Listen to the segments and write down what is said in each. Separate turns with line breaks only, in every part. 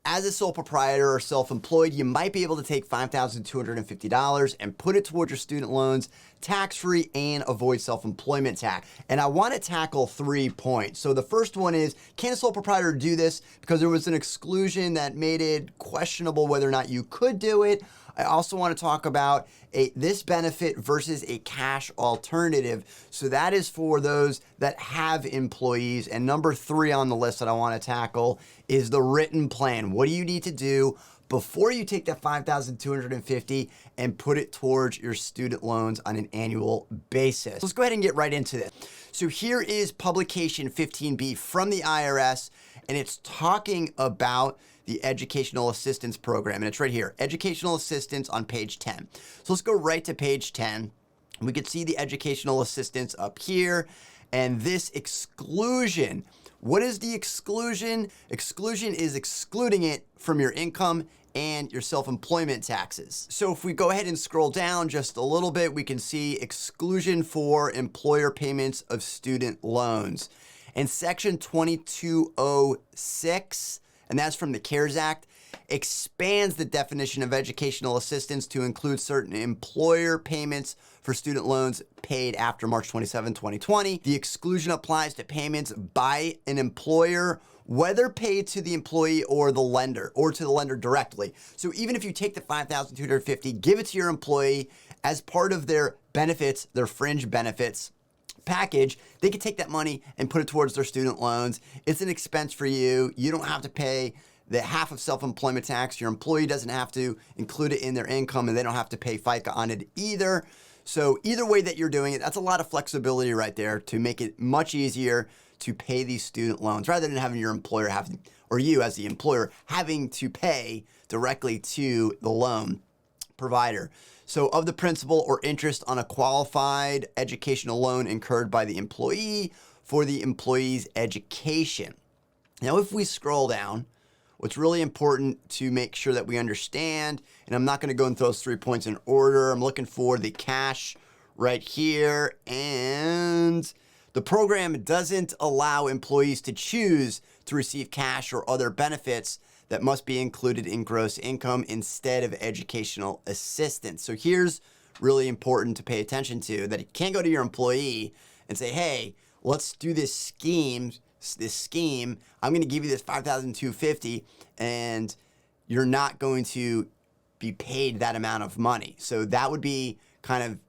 as a sole proprietor or self-employed, you might be able to take $5,250 and put it towards your student loans tax-free and avoid self-employment tax. And I want to tackle 3 points. So the first one is, can a sole proprietor do this? Because there was an exclusion that made it questionable whether or not you could do it. I also want to talk about this benefit versus a cash alternative. So that is for those that have employees. And number 3 on the list that I want to tackle is the written plan. What do you need to do before you take that $5,250 and put it towards your student loans on an annual basis? Let's go ahead and get right into this. So here is publication 15B from the IRS, and it's talking about the Educational Assistance Program. And it's right here, Educational Assistance on page 10. So let's go right to page 10. We can see the Educational Assistance up here, and this exclusion. What is the exclusion? Exclusion is excluding it from your income and your self-employment taxes. So if we go ahead and scroll down just a little bit, we can see exclusion for employer payments of student loans. And section 2206, and that's from the CARES Act, expands the definition of educational assistance to include certain employer payments for student loans paid after March 27, 2020. The exclusion applies to payments by an employer, whether paid to the employee or the lender, or to the lender directly. So even if you take the $5,250, give it to your employee as part of their benefits, their fringe benefits package, they can take that money and put it towards their student loans. It's an expense for you. You don't have to pay the half of self-employment tax. Your employee doesn't have to include it in their income, and they don't have to pay FICA on it either. So either way that you're doing it, that's a lot of flexibility right there to make it much easier to pay these student loans rather than having your employer having, or you as the employer having to pay directly to the loan provider. So of the principal or interest on a qualified educational loan incurred by the employee for the employee's education. Now, if we scroll down, what's really important to make sure that we understand, and I'm not going to go into those 3 points in order. I'm looking for the cash right here. And the program doesn't allow employees to choose to receive cash or other benefits that must be included in gross income instead of educational assistance. So here's really important to pay attention to, that you can't go to your employee and say, hey, let's do this scheme. I'm going to give you this $5,250 and you're not going to be paid that amount of money. So that would be kind of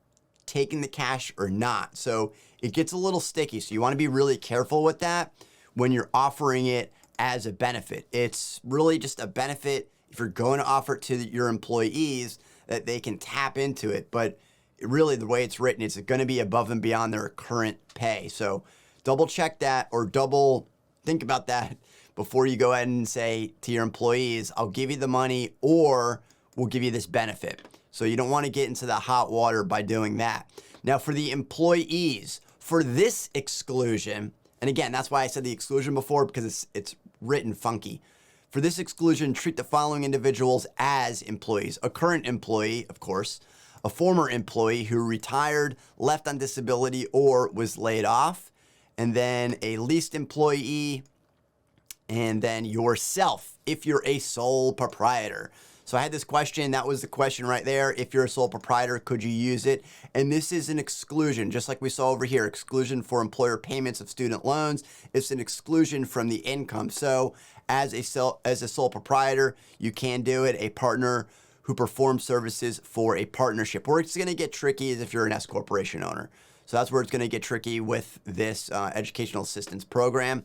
taking the cash or not. So it gets a little sticky. So you want to be really careful with that when you're offering it as a benefit. It's really just a benefit if you're going to offer it to your employees that they can tap into it. But really the way it's written, it's going to be above and beyond their current pay. So double check that, or double think about that before you go ahead and say to your employees, I'll give you the money or we'll give you this benefit. So you don't want to get into the hot water by doing that. Now for the employees, for this exclusion, and again, that's why I said the exclusion before, because it's written funky. For this exclusion, treat the following individuals as employees: a current employee, of course, a former employee who retired, left on disability, or was laid off, and then a leased employee, and then yourself, if you're a sole proprietor. So I had this question, that was the question right there. If you're a sole proprietor, could you use it? And this is an exclusion, just like we saw over here, exclusion for employer payments of student loans. It's an exclusion from the income. So as a sole proprietor, you can do it. A partner who performs services for a partnership. Where it's gonna get tricky is if you're an S corporation owner. So that's where it's gonna get tricky with this educational assistance program.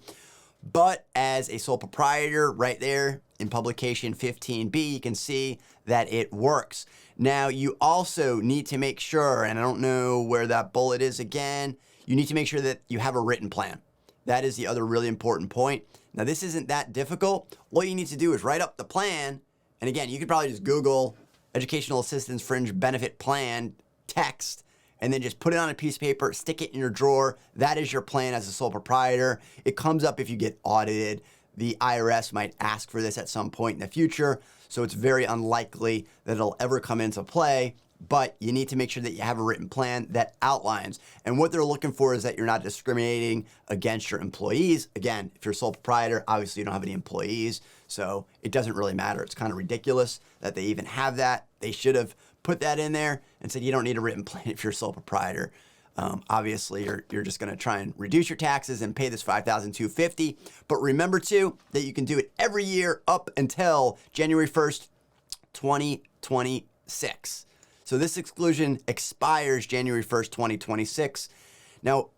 But as a sole proprietor, right there in publication 15B, you can see that it works. Now, you also need to make sure, and I don't know where that bullet is again, you need to make sure that you have a written plan. That is the other really important point. Now, this isn't that difficult. All you need to do is write up the plan. And again, you could probably just Google Educational Assistance Fringe Benefit Plan text, and then just put it on a piece of paper, stick it in your drawer. That is your plan as a sole proprietor. It comes up if you get audited. The IRS might ask for this at some point in the future, so it's very unlikely that it'll ever come into play, but you need to make sure that you have a written plan that outlines. And what they're looking for is that you're not discriminating against your employees. Again, if you're a sole proprietor, obviously you don't have any employees, So it doesn't really matter. It's kind of ridiculous that they even have that. They should have put that in there and said you don't need a written plan if you're a sole proprietor. Obviously, you're just going to try and reduce your taxes and pay this $5,250. But remember, too, that you can do it every year up until January 1st, 2026. So this exclusion expires January 1st, 2026. Now,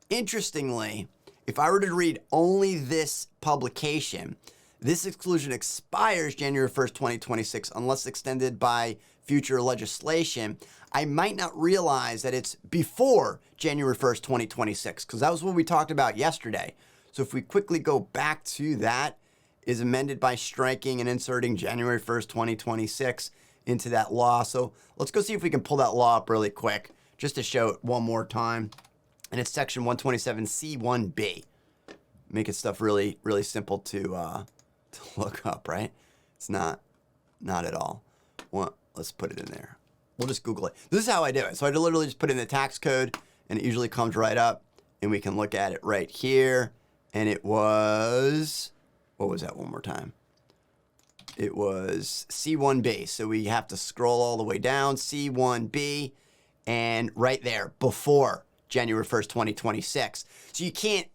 interestingly, if I were to read only this publication, this exclusion expires January 1st, 2026, unless extended by future legislation. I might not realize that it's before January 1st, 2026, because that was what we talked about yesterday. So if we quickly go back to that, is amended by striking and inserting January 1st, 2026 into that law. So let's go see if we can pull that law up really quick, just to show it one more time. And it's section 127C1B. Making stuff really, really simple to look up, right? It's not at all. Well, let's put it in there. We'll just Google it. This is how I do it. So I literally just put in the tax code, and it usually comes right up, and we can look at it right here. And it was, what was that one more time? It was C1B. So we have to scroll all the way down, C1B, and right there, before January 1st, 2026. So you can't,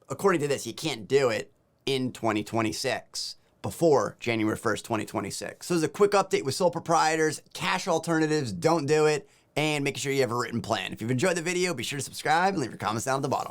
according to this, you can't do it in 2026 before January 1st, 2026. So there's a quick update with sole proprietors, cash alternatives, don't do it, and making sure you have a written plan. If you've enjoyed the video, be sure to subscribe and leave your comments down at the bottom.